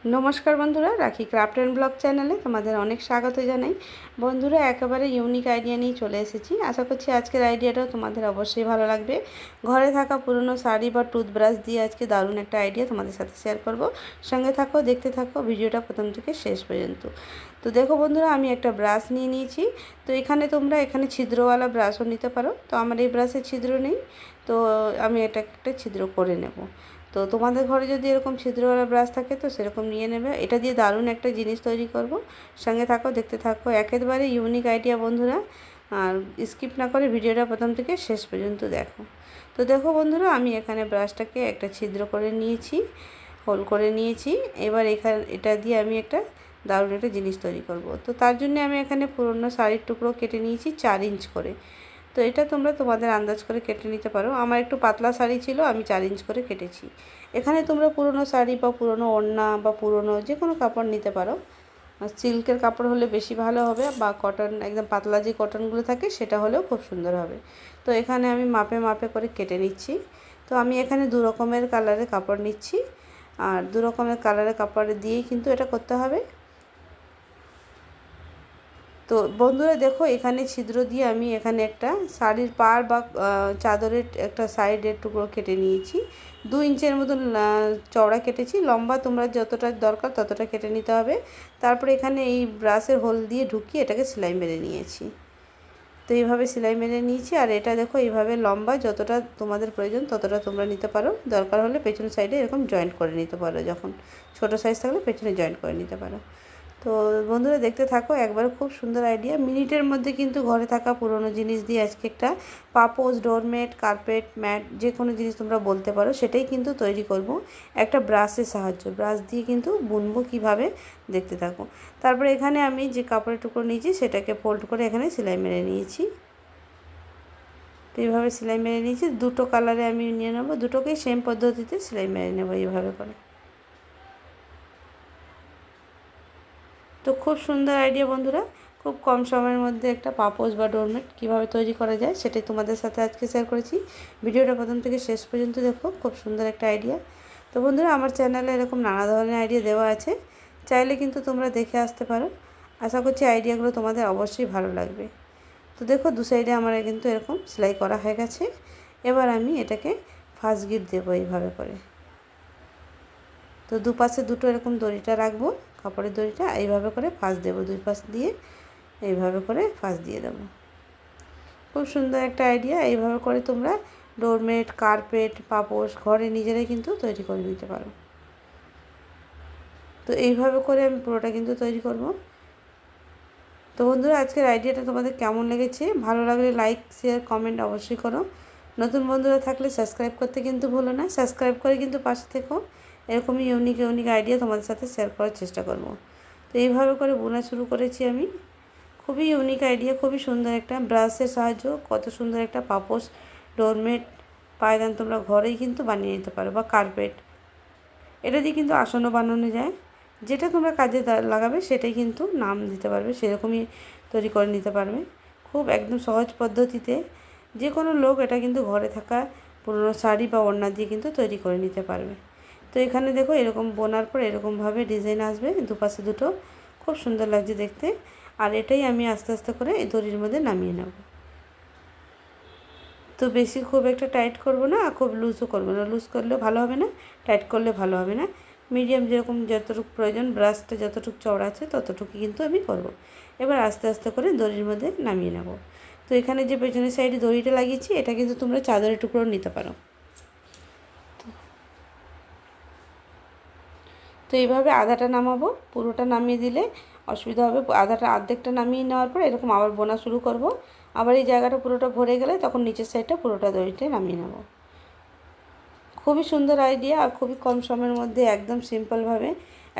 नमस्कार बंधुरा राखी craft and blog चैनले तुम्हारे अनेक स्वागत जानाई। बंधुरा एकेबारे यूनिक आइडिया नहीं चले एसेছি। आशा करছি आजकेर आइडियाटाও তোমাদের অবশ্যই ভালো লাগবে। ঘরে থাকা পুরনো শাড়ি বা টুথব্রাশ দিয়ে আজকে দারুণ একটা আইডিয়া তোমাদের সাথে শেয়ার করব। সঙ্গে থাকো, দেখতে থাকো ভিডিওটা প্রথম থেকে শেষ পর্যন্ত। তো দেখো বন্ধুরা, আমি একটা ব্রাশ নিয়ে নিয়েছি। তো তোমরা এখানে ছিদ্রওয়ালা ব্রাশও নিতে পারো। তো আমার এই ব্রাশে ছিদ্র নেই, তো আমি এটা একটা ছিদ্র করে নেব। তো তোমাদের ঘরে যদি এরকম ছিদ্রওয়ালা ব্রাশ থাকে তো সেরকম নিয়ে নেবে। এটা দিয়ে দারুণ একটা জিনিস তৈরি করব। সঙ্গে থাকো, দেখতে থাকো। একেবারে ইউনিক আইডিয়া বন্ধুরা, আর স্কিপ না করে ভিডিওটা প্রথম থেকে শেষ পর্যন্ত দেখো। তো দেখো বন্ধুরা, আমি এখানে ব্রাশটাকে একটা ছিদ্র করে নিয়েছি, হোল করে নিয়েছি। এবার এটা দিয়ে আমি একটা দারুণ একটা জিনিস তৈরি করব। তো তার জন্য আমি এখানে পুরনো শাড়ির টুকরো কেটে নিয়েছি 4 ইঞ্চ করে। তো এটা তোমরা তোমাদের আন্দাজ করে কেটে নিতে পারো। আমার একটু পাতলা শাড়ি ছিল, আমি 4 ইঞ্চ করে কেটেছি। এখানে তোমরা পুরনো শাড়ি বা পুরনো ওড়না বা পুরনো যে কোনো কাপড় নিতে পারো। সিল্কের কাপড় হলে বেশি ভালো হবে, বা কটন, একদম পাতলা যে কটনগুলো থাকে সেটা হলেও খুব সুন্দর হবে। তো এখানে আমি মাপে মাপে করে কেটে নিচ্ছি। তো আমি এখানে 2 রকমের কালারের কাপড় নিচ্ছি, আর 2 রকমের কালারের কাপড় দিয়েই কিন্তু এটা করতে হবে। তো বন্ধুরা দেখো, এখানে ছিদ্র দিয়ে আমি এখানে একটা শাড়ির পাড় বা চাদরের একটা সাইডের টুকরো কেটে নিয়েছি। 2 ইঞ্চের মতন চওড়া কেটেছি। লম্বা তোমরা যতটা দরকার ততটা কেটে নিতে হবে। তারপরে এখানে এই ব্রাশের হোল দিয়ে ঢুকিয়ে এটাকে সেলাই মেরে নিয়েছি। তো এইভাবে সেলাই মেরে নিয়েছি। আর এটা দেখো, এইভাবে লম্বা যতটা তোমাদের প্রয়োজন ততটা তোমরা নিতে পারো। দরকার হলে পেছন সাইডে এরকম জয়েন্ট করে নিতে পারো। যখন ছোটো সাইজ থাকলে পেছনে জয়েন্ট করে নিতে পারো। তো বন্ধুরা দেখতে থাকো, একবার খুব সুন্দর আইডিয়া। মিনিটের মধ্যে কিন্তু ঘরে থাকা পুরনো জিনিস দিয়ে আজকে একটা পাপোশ, ডোরমেট, কার্পেট, ম্যাট, যে কোনো জিনিস তোমরা বলতে পারো, সেটাই কিন্তু তৈরি করব একটা ব্রাশের সাহায্যে। ব্রাশ দিয়ে কিন্তু বুনবো কীভাবে, দেখতে থাকো। তারপরে এখানে আমি যে কাপড়ের টুকরো নিয়েছি সেটাকে ফোল্ড করে এখানে সেলাই মেরে নিয়েছি। তো এইভাবে সেলাই মেরে নিয়েছি। 2টো কালারে আমি নিয়ে নেবো, দুটোকেই সেম পদ্ধতিতে সেলাই মেরে নেবো এইভাবে করে। তো খুব সুন্দর আইডিয়া বন্ধুরা। খুব কম সময়ের মধ্যে একটা পাপোশ বা ডোরমেট কীভাবে তৈরি করা যায় সেটাই তোমাদের সাথে আজকে শেয়ার করেছি। ভিডিওটা প্রথম থেকে শেষ পর্যন্ত দেখো, খুব সুন্দর একটা আইডিয়া। তো বন্ধুরা, আমার চ্যানেলে এরকম নানা ধরনের আইডিয়া দেওয়া আছে, চাইলে কিন্তু তোমরা দেখে আসতে পারো। আশা করছি আইডিয়াগুলো তোমাদের অবশ্যই ভালো লাগবে। তো দেখো, 2 সাইডে আমার কিন্তু এরকম সেলাই করা হয়ে গেছে। এবার আমি এটাকে ফার্স্ট গিট দেবো এইভাবে করে। তো দুপাশে দুটো এরকম দড়িটা রাখবো, কাপড়ের দড়িটা এইভাবে করে ফাঁস দেবো। 2 পাশ দিয়ে এইভাবে করে ফাঁস দিয়ে দেবো। খুব সুন্দর একটা আইডিয়া। এইভাবে করে তোমরা ডোরমেট, কার্পেট, পাপোশ ঘরে নিজেরাই কিন্তু তৈরি করে নিতে পারো। তো এইভাবে করে আমি পুরোটা কিন্তু তৈরি করব। তো বন্ধুরা, আজকের আইডিয়াটা তোমাদের কেমন লেগেছে? ভালো লাগলে লাইক, শেয়ার, কমেন্ট অবশ্যই করো। নতুন বন্ধুরা থাকলে সাবস্ক্রাইব করতে কিন্তু ভুলো না। সাবস্ক্রাইব করে কিন্তু পাশে থেকো। এরকমই ইউনিক ইউনিক আইডিয়া তোমাদের সাথে শেয়ার করার চেষ্টা করব। তো এইভাবে করে বোনা শুরু করেছি আমি। খুবই ইউনিক আইডিয়া, খুবই সুন্দর একটা ব্রাশের সাহায্য কত সুন্দর একটা পাপোশ, ডোরমেট, পায়দান তোমরা ঘরেই কিন্তু বানিয়ে নিতে পারো, বা কার্পেট। এটা দিয়ে কিন্তু আসনও বানানো যায়। যেটা তোমরা কাজে লাগাবে সেটাই কিন্তু নাম দিতে পারবে, সেরকমই তৈরি করে নিতে পারবে। খুব একদম সহজ পদ্ধতিতে যে কোনো লোক এটা কিন্তু ঘরে থাকা পুরনো শাড়ি বা ওড়না দিয়ে কিন্তু তৈরি করে নিতে পারবে। তো এখানে দেখো, এরকম বোনার পর এরকমভাবে ডিজাইন আসবে, দুপাশে দুটো। খুব সুন্দর লাগছে দেখতে। আর এটাই আমি আস্তে আস্তে করে এই দড়ির মধ্যে নামিয়ে নেব। তো বেশি খুব একটা টাইট করব না, আর খুব লুজও করব না। লুজ করলেও ভালো হবে না, টাইট করলে ভালো হবে না। মিডিয়াম যেরকম যতটুকু প্রয়োজন, ব্রাশটা যতটুকু চওড়া আছে ততটুকু কিন্তু আমি করব। এবার আস্তে আস্তে করে দড়ির মধ্যে নামিয়ে নেব। তো এখানে যে পেছনের সাইডে দড়িটা লাগিয়েছি, এটা কিন্তু তোমরা চাদরের টুকরো নিতে পারো। তো এইভাবে আধাটা নামাবো, পুরোটা নামিয়ে দিলে অসুবিধা হবে। আধাটা অর্ধেকটা নামিয়ে নেওয়ার পর এরকম আবার বোনা শুরু করব। আবার এই জায়গাটা পুরোটা ভরে গেলে তখন নিচের সাইডটা পুরোটা দড়িতে নামিয়ে নেব। খুবই সুন্দর আইডিয়া, আর খুবই কম সময়ের মধ্যে একদম সিম্পলভাবে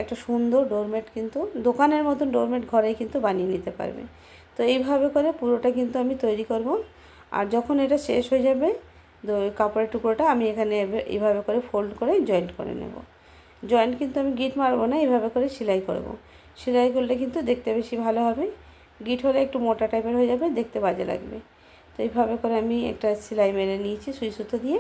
একটা সুন্দর ডোরমেট কিন্তু দোকানের মতন ডোরমেট ঘরেই কিন্তু বানিয়ে নিতে পারবে। তো এইভাবে করে পুরোটা কিন্তু আমি তৈরি করব। আর যখন এটা শেষ হয়ে যাবে, কাপড়ের টুকরোটা আমি এখানে এইভাবে করে ফোল্ড করে জয়েন্ট করে নেব। জয়েন্ট কিন্তু আমি গিট মারবো না, এইভাবে করে সেলাই করব। সেলাই করলে কিন্তু দেখতে বেশি ভালো হবে। গিট হলে একটু মোটা টাইপের হয়ে যাবে, দেখতে বাজে লাগবে। তো এইভাবে করে আমি একটা সেলাই মেরে নিয়েছি সুই সুতো দিয়ে।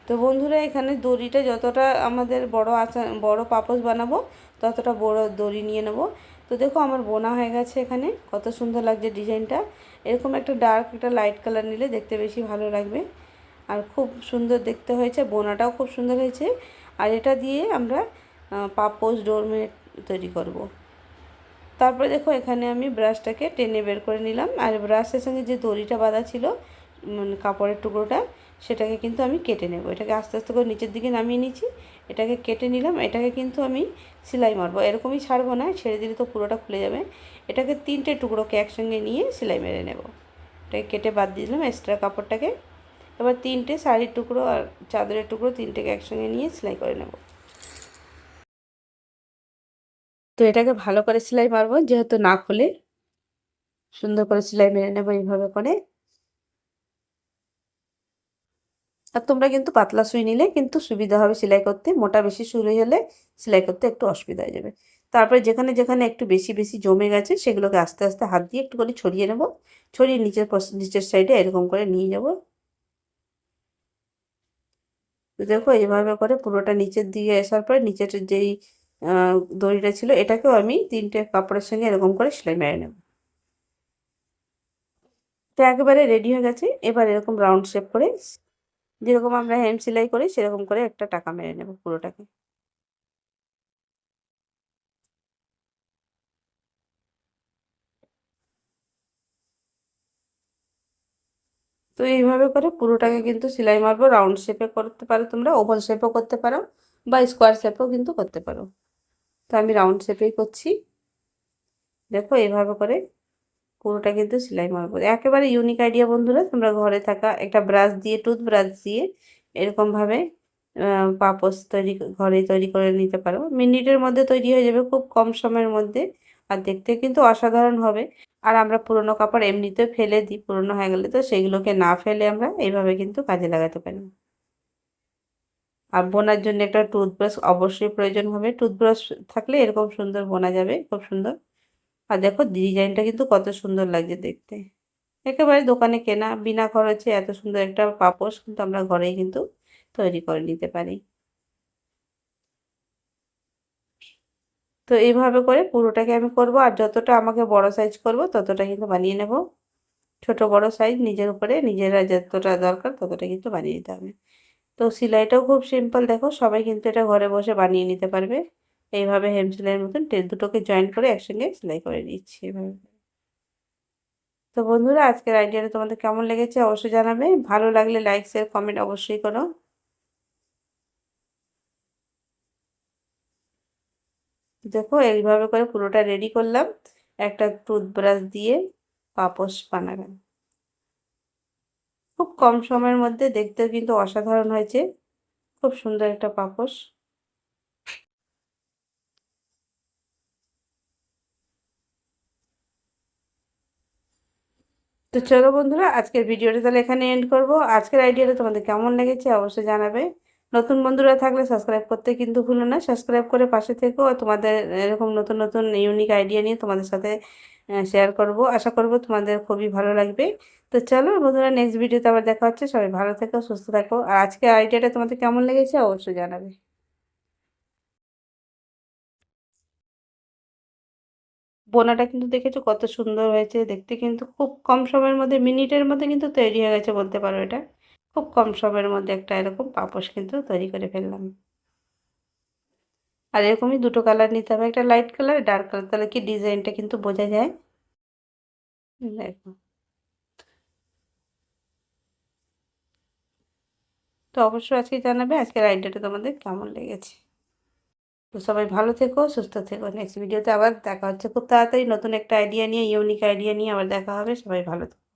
তো বন্ধুরা এখানে দড়িটা যতটা আমাদের বড় পাপোশ বানাবো ততটা বড় দড়ি নিয়ে নেব। তো দেখো আমার বোনা হয়ে গেছে, এখানে কত সুন্দর লাগছে ডিজাইনটা। এরকম একটা ডার্ক একটা লাইট কালার নিলে দেখতে বেশি ভালো লাগবে, আর খুব সুন্দর দেখতে হয়েছে, বোনাটাও খুব সুন্দর হয়েছে। আর এটা দিয়ে আমরা পাপোশ ডোরমেট তৈরি করব। তারপরে দেখো এখানে আমি ব্রাশটাকে টেনে বের করে নিলাম, আর ব্রাশের সঙ্গে যে দড়িটা বাঁধা ছিল কাপড়ের টুকরোটা, সেটাকে কিন্তু আমি কেটে নেব। এটাকে আস্তে আস্তে করে নিচের দিকে নামিয়ে নিচ্ছি, এটাকে কেটে নিলাম। এটাকে কিন্তু আমি সেলাই মারবো, এরকমই ছাড়বো না, ছেড়ে দিলে তো পুরোটা খুলে যাবে। এটাকে 3টে টুকরোকে একসঙ্গে নিয়ে সেলাই মেরে নেব। এটাকে কেটে বাদ দিয়ে দিলাম এক্সট্রা কাপড়টাকে। এবার 3টে শাড়ির টুকরো আর চাদরের টুকরো 3টেকে একসঙ্গে নিয়ে সেলাই করে নেব। তো এটাকে ভালো করে সেলাই মারবো, যেহেতু না খুলে সুন্দর করে সেলাই মেরে নেবো এইভাবে করে। আর তোমরা কিন্তু পাতলা সুই নিলে কিন্তু সুবিধা হবে সেলাই করতে, মোটা বেশি সুই হলে সেলাই করতে একটু অসুবিধা হয়ে যাবে। তারপরে যেখানে যেখানে একটু বেশি বেশি জমে গেছে সেগুলোকে আস্তে আস্তে হাত দিয়ে একটু করে ছড়িয়ে নেব। ছড়িয়ে নিচের সাইডে এরকম করে নিয়ে যাব। তো দেখো এইভাবে করে পুরোটা নিচের দিকে আসার পরে নিচের যেই দড়িটা ছিল এটাকেও আমি 3টে কাপড়ের সঙ্গে এরকম করে সেলাই মেরে নেব। তো একেবারে রেডি হয়ে গেছে। এবার এরকম রাউন্ড শেপ করে, যেরকম আমরা হেম সেলাই করি সেরকম করে একটা টাকা মেরে নেব পুরোটাকে। তো এইভাবে করে পুরোটাকে কিন্তু সেলাই মারবো। রাউন্ড শেপে করতে পারো, তোমরা ওভাল শেপও করতে পারো বা স্কোয়ার শেপও কিন্তু করতে পারো। তো আমি রাউন্ড শেপেই করছি। দেখো এইভাবে করে পুরোটা কিন্তু সেলাই মারবো। একেবারে ইউনিক আইডিয়া বন্ধুরা, তোমরা ঘরে থাকা একটা ব্রাশ দিয়ে, টুথ ব্রাশ দিয়ে এরকমভাবে পাপোশ ঘরেই তৈরি করে নিতে পারো। মিনিটের মধ্যে তৈরি হয়ে যাবে, খুব কম সময়ের মধ্যে। আর দেখতে কিন্তু অসাধারণ হবে। আর আমরা পুরোনো কাপড় এমনিতে ফেলে দিই, পুরোনো হয়ে গেলে, তো সেইগুলোকে না ফেলে আমরা এইভাবে কিন্তু কাজে লাগাতে পারি। আর বোনার জন্য একটা টুথব্রাশ অবশ্যই প্রয়োজন হবে। টুথব্রাশ থাকলে এরকম সুন্দর বোনা যাবে, খুব সুন্দর। আর দেখো ডিজাইনটা কিন্তু কত সুন্দর লাগছে দেখতে, একেবারে দোকানে কেনা, বিনা খরচে এত সুন্দর একটা পাপোশ কিন্তু আমরা ঘরেই কিন্তু তৈরি করে নিতে পারি। তো এইভাবে করে পুরোটাকে আমি করব। আর যতটা আমাকে বড় সাইজ করব ততটা কিন্তু বানিয়ে নেব। ছোট বড় সাইজ নিজের উপরে, নিজেরা যতটা দরকার ততটা কিন্তু বানিয়ে নিতে হবে। তো সেলাইটাও খুব সিম্পল, দেখো সবাই কিন্তু এটা ঘরে বসে বানিয়ে নিতে পারবে। এইভাবে হেম সেলাইয়ের মতন দুটোকে জয়েন করে একসঙ্গে সেলাই করে নিচ্ছি এভাবে। তো বন্ধুরা আজকের আইডিয়াটা তোমাদের কেমন লেগেছে অবশ্যই জানাবে। ভালো লাগলে লাইক শেয়ার কমেন্ট অবশ্যই করো। দেখো এইভাবে করে পুরোটা রেডি করলাম। একটা টুথব্রাশ দিয়ে পাপোশ বানালাম খুব কম সময়ের মধ্যে, দেখতে কিন্তু অসাধারণ হয়েছে, খুব সুন্দর একটা পাপোশ। তো চলো বন্ধুরা আজকের ভিডিওটা তাহলে এখানে এন্ড করব। আজকের আইডিয়াটা তোমাদের কেমন লেগেছে অবশ্যই জানাবে। নতুন বন্ধুরা থাকলে সাবস্ক্রাইব করতে কিন্তু ভুলো না, সাবস্ক্রাইব করে পাশে থেকো। তোমাদের এরকম নতুন নতুন ইউনিক আইডিয়া নিয়ে তোমাদের সাথে শেয়ার করব, আশা করব তোমাদের খুবই ভালো লাগবে। তো চলো বন্ধুরা নেক্সট ভিডিওতে আবার দেখা হচ্ছে। সবাই ভালো থেকো, সুস্থ থাকো। আর আজকের আইডিয়াটা তোমাদের কেমন লেগেছে অবশ্যই জানাবে। বোনাটা কিন্তু দেখেছো কত সুন্দর হয়েছে দেখতে, কিন্তু খুব কম সময়ের মধ্যে, মিনিটের মধ্যে কিন্তু তৈরি হয়ে গেছে বলতে পারো। এটা খুব কম সময়ের মধ্যে একটা এরকম পাপোশ কিন্তু তৈরি করে ফেললাম। আর এরকমই দুটো কালার নিতে হবে, একটা লাইট কালার, ডার্ক কালার, তাহলে কি ডিজাইনটা কিন্তু বোঝা যায়। দেখো, তো অবশ্যই আজকে জানাবে আজকের আইডিয়াটা তোমাদের কেমন লেগেছে। তো সবাই ভালো থেকো, সুস্থ থেকো। নেক্সট ভিডিওতে আবার দেখা হচ্ছে খুব তাড়াতাড়ি, নতুন একটা আইডিয়া নিয়ে, ইউনিক আইডিয়া নিয়ে আবার দেখা হবে। সবাই ভালো থেকো।